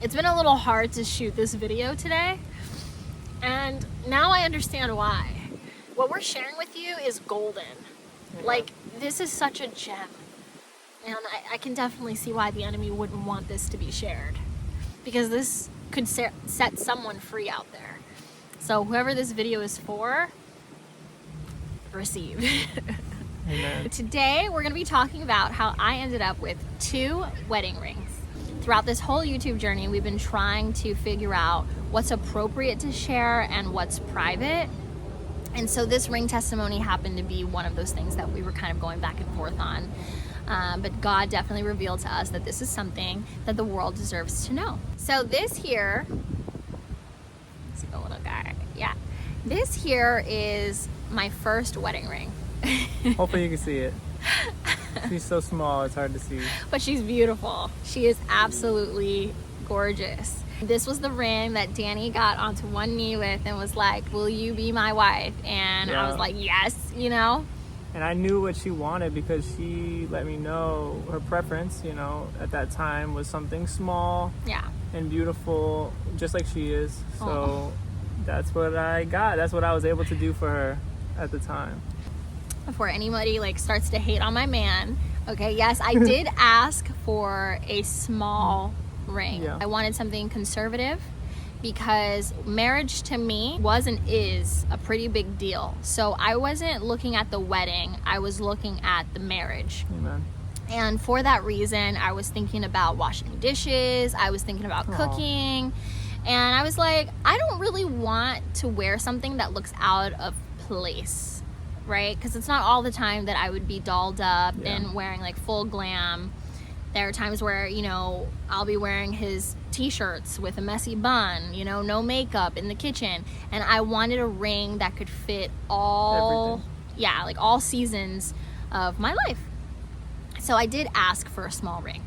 It's been a little hard to shoot this video today, and now I understand why. What we're sharing with you is golden. Yeah. Like, this is such a gem. And I can definitely see why the enemy wouldn't want this to be shared. Because this could set someone free out there. So whoever this video is for, receive. Amen. Today, we're going to be talking about how I ended up with 2 wedding rings. Throughout this whole YouTube journey, we've been trying to figure out what's appropriate to share and what's private. And so this ring testimony happened to be one of those things that we were kind of going back and forth on. But God definitely revealed to us that this is something that the world deserves to know. So this here, see the little guy, yeah. This here is my first wedding ring. Hopefully you can see it. She's so small, it's hard to see. But she's beautiful. She is absolutely gorgeous. This was the ring that Danny got onto one knee with and was like, will you be my wife? And I was like, yes, you know? And I knew what she wanted because she let me know her preference, you know, at that time was something small and beautiful, just like she is. So that's what I got. That's what I was able to do for her at the time. Before anybody like starts to hate on my man, okay, yes, I did ask for a small ring. I wanted something conservative because marriage to me was and is a pretty big deal. So I wasn't looking at the wedding, I was looking at the marriage. Amen. And for that reason, I was thinking about washing dishes, I was thinking about cooking, and I was like, I don't really want to wear something that looks out of place. Right? Because it's not all the time that I would be dolled up and wearing like full glam. There are times where, you know, I'll be wearing his t-shirts with a messy bun, you know, no makeup in the kitchen. And I wanted a ring that could fit all, like all seasons of my life. So I did ask for a small ring.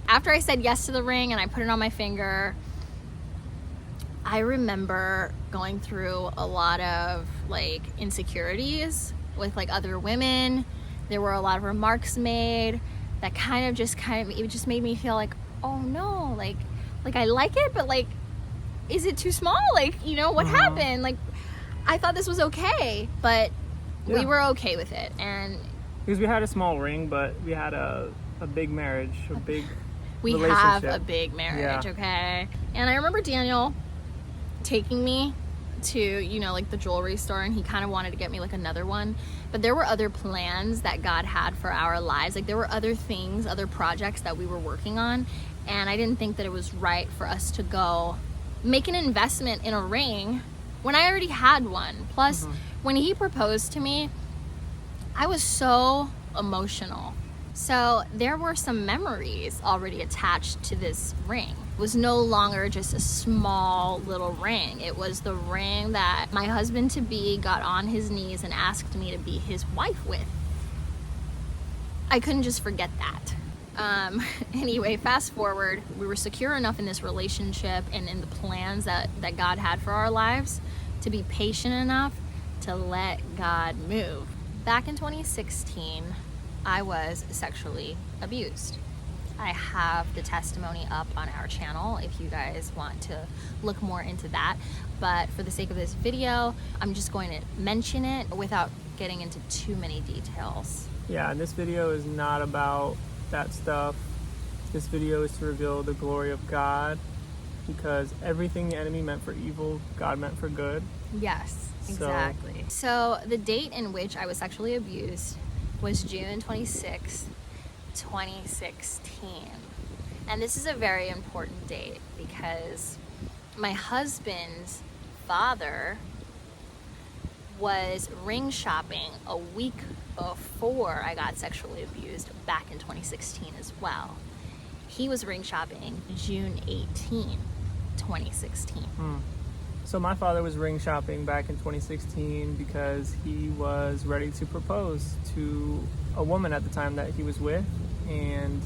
After I said yes to the ring and I put it on my finger, I remember going through a lot of like insecurities with like other women. There were a lot of remarks made that it just made me feel like, oh no, like I like it, but like, is it too small? Like, you know, what happened? Like, I thought this was okay, but we were okay with it. And because we had a small ring, but we had a big marriage, we have a big marriage, okay? And I remember Daniel taking me to, you know, like the jewelry store, and he kind of wanted to get me like another one, but there were other plans that God had for our lives. Like there were other things, other projects that we were working on, and I didn't think that it was right for us to go make an investment in a ring when I already had one. Plus when he proposed to me, I was so emotional. So there were some memories already attached to this ring. It was no longer just a small little ring. It was the ring that my husband-to-be got on his knees and asked me to be his wife with. I couldn't just forget that. Anyway, fast forward, we were secure enough in this relationship and in the plans that God had for our lives to be patient enough to let God move. Back in 2016, I was sexually abused. I have the testimony up on our channel if you guys want to look more into that. But for the sake of this video, I'm just going to mention it without getting into too many details. Yeah, and this video is not about that stuff. This video is to reveal the glory of God, because everything the enemy meant for evil, God meant for good. Yes, exactly. So the date in which I was sexually abused was June 26th, 2016. And this is a very important date because my husband's father was ring shopping a week before I got sexually abused back in 2016 as well. He was ring shopping June 18, 2016. So my father was ring shopping back in 2016 because he was ready to propose to a woman at the time that he was with, and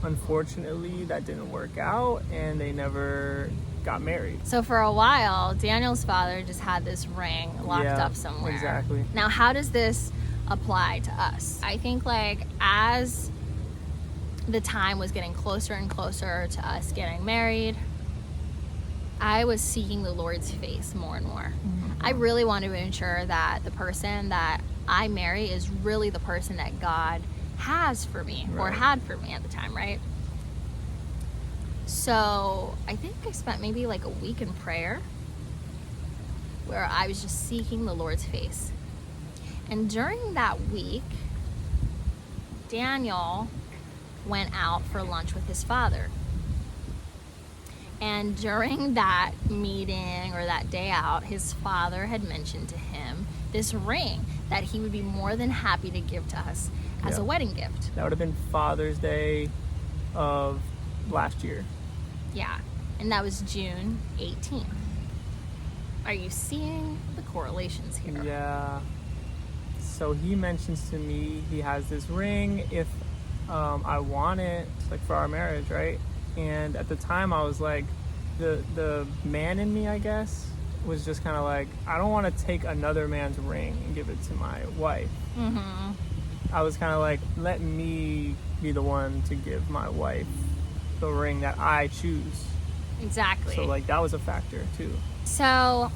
unfortunately that didn't work out and they never got married. So for a while, Daniel's father just had this ring locked up somewhere. Exactly. Now, how does this apply to us? I think like as the time was getting closer and closer to us getting married, I was seeking the Lord's face more and more. I really wanted to ensure that the person that I marry is really the person that God has for me, or had for me at the time, right? So I think I spent maybe like a week in prayer where I was just seeking the Lord's face. And during that week, Daniel went out for lunch with his father. And during that meeting or that day out, his father had mentioned to him this ring that he would be more than happy to give to us as a wedding gift. That would have been Father's Day of last year. Yeah, and that was June 18th. Are you seeing the correlations here? Yeah. So he mentions to me he has this ring if I want it, like for our marriage, right? And at the time I was like, the man in me, I guess, was just kind of like, I don't want to take another man's ring and give it to my wife. I was kind of like, let me be the one to give my wife the ring that I choose. Exactly. So like that was a factor too. So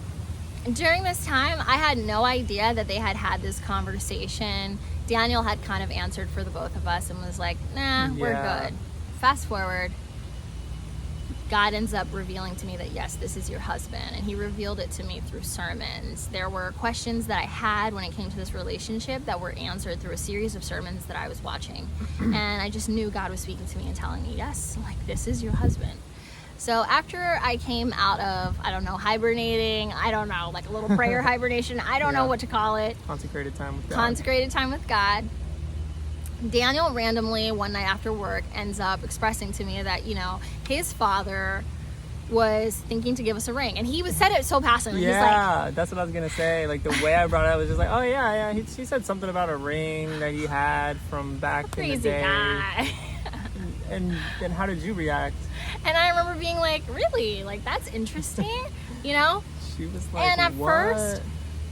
during this time, I had no idea that they had this conversation. Daniel had kind of answered for the both of us and was like, nah, we're good. Fast forward, God ends up revealing to me that, yes, this is your husband. And he revealed it to me through sermons. There were questions that I had when it came to this relationship that were answered through a series of sermons that I was watching. And I just knew God was speaking to me and telling me, yes, like, this is your husband. So after I came out of, I don't know, hibernating, I don't know, like a little prayer hibernation, I don't know what to call it. Consecrated time with God. Consecrated time with God. Daniel randomly one night after work ends up expressing to me that, you know, his father was thinking to give us a ring, and he said it so passively. Yeah, that's what I was gonna say. Like the way I brought it up was just like, oh yeah. He said something about a ring that he had from back in the day. Guy. And how did you react? And I remember being like, really? Like, that's interesting, you know? She was like, and at what? first,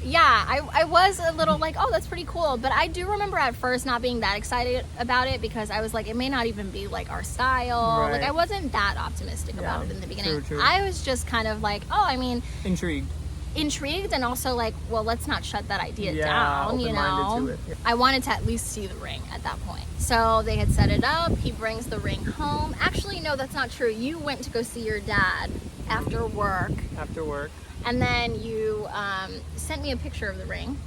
yeah, I was a little like, oh, that's pretty cool. But I do remember at first not being that excited about it because I was like, it may not even be like our style. Right. Like, I wasn't that optimistic about it in the beginning. True. I was just kind of like, oh, I mean, intrigued and also like, well, let's not shut that idea down, you know? To it. Yeah. I wanted to at least see the ring at that point. So they had set it up. He brings the ring home. Actually, no, that's not true. You went to go see your dad after work. And then you sent me a picture of the ring.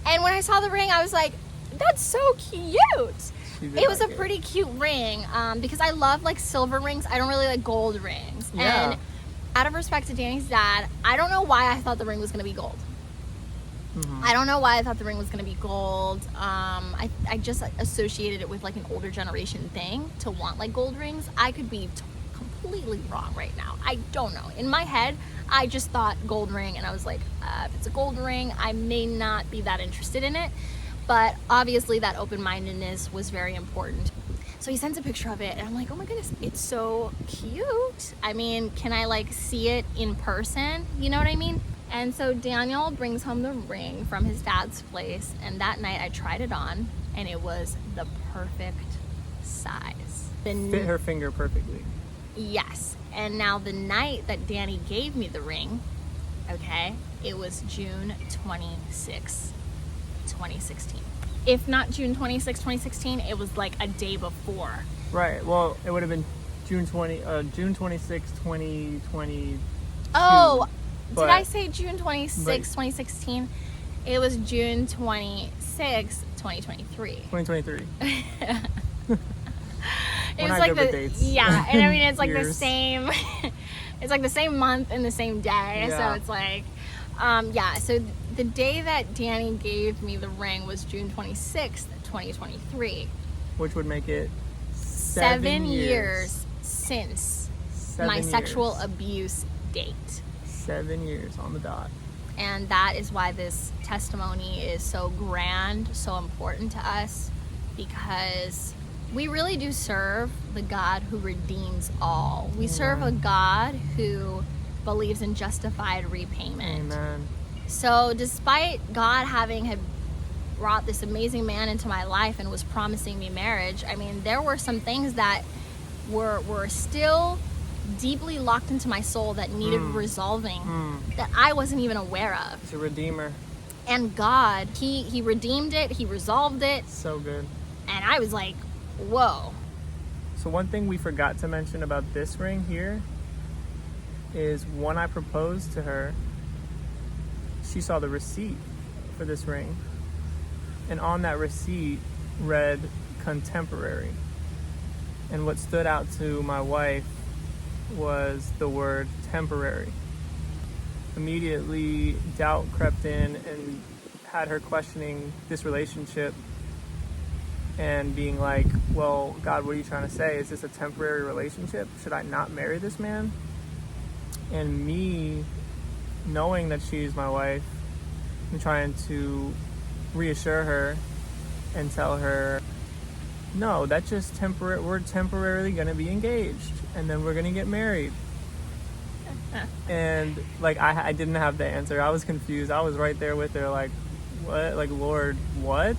And when I saw the ring, I was like, that's so cute. It was a pretty cute ring because I love like silver rings. I don't really like gold rings. Yeah. And out of respect to Danny's dad, I don't know why I thought the ring was going to be gold. I don't know why I thought the ring was going to be gold. I just associated it with like an older generation thing to want like gold rings. I could be completely wrong right now. I don't know. In my head, I just thought gold ring, and I was like, if it's a gold ring, I may not be that interested in it. But obviously that open-mindedness was very important. So he sends a picture of it, and I'm like, oh my goodness, it's so cute. I mean, can I like see it in person? You know what I mean? And so Daniel brings home the ring from his dad's place, and that night I tried it on, and it was the perfect size. Fit her finger perfectly. Yes. And now the night that Danny gave me the ring, okay, it was June 26, 2016. If not June 26, 2016, it was like a day before. Right. Well, it would have been June 26, 2020. Oh, did I say June 26, 2016? It was June 26, 2023. 2023. It was like the dates. Yeah, and I mean it's like the Years. same. It's like the same month and the same day. Yeah. So it's like, So the day that Danny gave me the ring was June 26th, 2023. Which would make it 7 years since my sexual years. Abuse date. 7 years on the dot. And that is why this testimony is so grand, so important to us, because we really do serve the God who redeems all. We serve a God who believes in justified repayment. Amen. So despite God had brought this amazing man into my life and was promising me marriage, I mean, there were some things that were still deeply locked into my soul that needed resolving, that I wasn't even aware of. It's a redeemer. And God, he redeemed it, he resolved it. So good. And I was like, whoa. So one thing we forgot to mention about this ring here is when I proposed to her, she saw the receipt for this ring. And on that receipt read contemporary. And what stood out to my wife was the word temporary. Immediately, doubt crept in and had her questioning this relationship and being like, well, God, what are you trying to say? Is this a temporary relationship? Should I not marry this man? And me, knowing that she's my wife, I'm trying to reassure her and tell her, no, that's just temporary. We're temporarily going to be engaged and then we're going to get married. And like, I didn't have the answer. I was confused. I was right there with her, like, what? Like, Lord, what?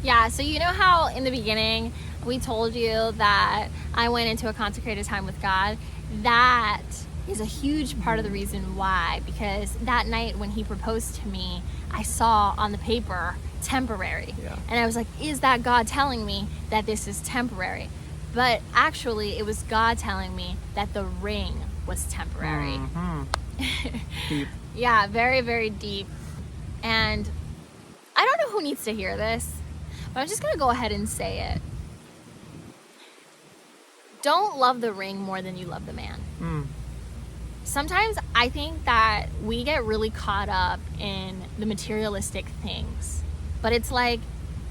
Yeah, so you know how in the beginning we told you that I went into a consecrated time with God? That is a huge part of the reason why, because that night when he proposed to me, I saw on the paper temporary. Yeah. And I was like, is that God telling me that this is temporary? But actually it was God telling me that the ring was temporary. Deep. Yeah, very, very deep. And I don't know who needs to hear this, but I'm just gonna go ahead and say it. Don't love the ring more than you love the man. Sometimes I think that we get really caught up in the materialistic things, but it's like,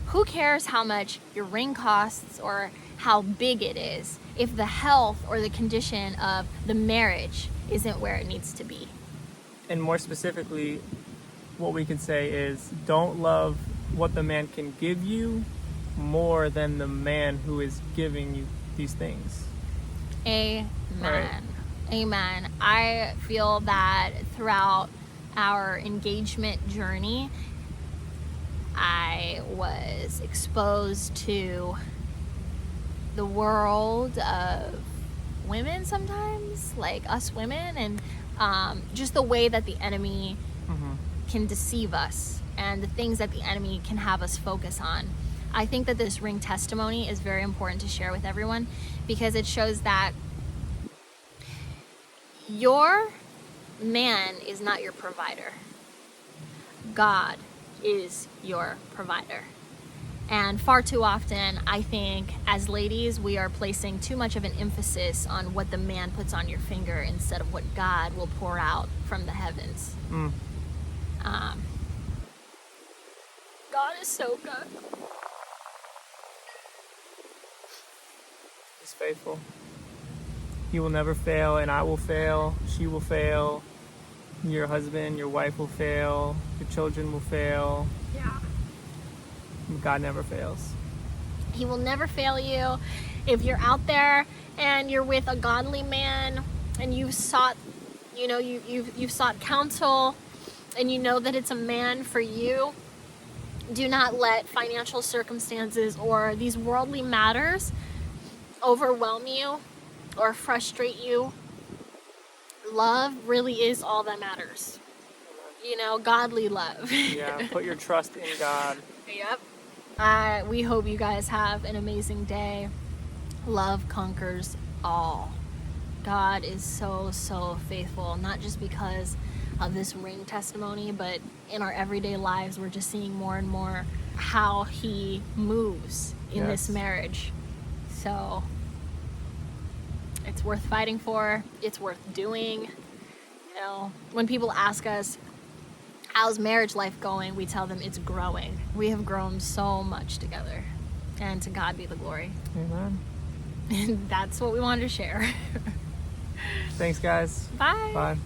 who cares how much your ring costs or how big it is if the health or the condition of the marriage isn't where it needs to be? And more specifically, what we can say is, don't love what the man can give you more than the man who is giving you these things. Amen. Right. Amen. I feel that throughout our engagement journey, I was exposed to the world of women sometimes, like us women, and just the way that the enemy can deceive us and the things that the enemy can have us focus on. I think that this ring testimony is very important to share with everyone because it shows that your man is not your provider. God is your provider. And far too often, I think, as ladies, we are placing too much of an emphasis on what the man puts on your finger instead of what God will pour out from the heavens. God is so good. He's faithful. He will never fail, and I will fail. She will fail. Your husband, your wife will fail. Your children will fail. Yeah. God never fails. He will never fail you. If you're out there and you're with a godly man and you've sought, you've sought counsel and you know that it's a man for you, do not let financial circumstances or these worldly matters overwhelm you or frustrate you. Love really is all that matters. Godly love. Yeah, put your trust in God. Yep. We hope you guys have an amazing day. Love conquers all. God is so, so faithful, not just because of this ring testimony, but in our everyday lives, we're just seeing more and more how he moves in this marriage. So it's worth fighting for. It's worth doing. When people ask us, how's marriage life going? We tell them it's growing. We have grown so much together. And to God be the glory. Amen. And that's what we wanted to share. Thanks, guys. Bye. Bye.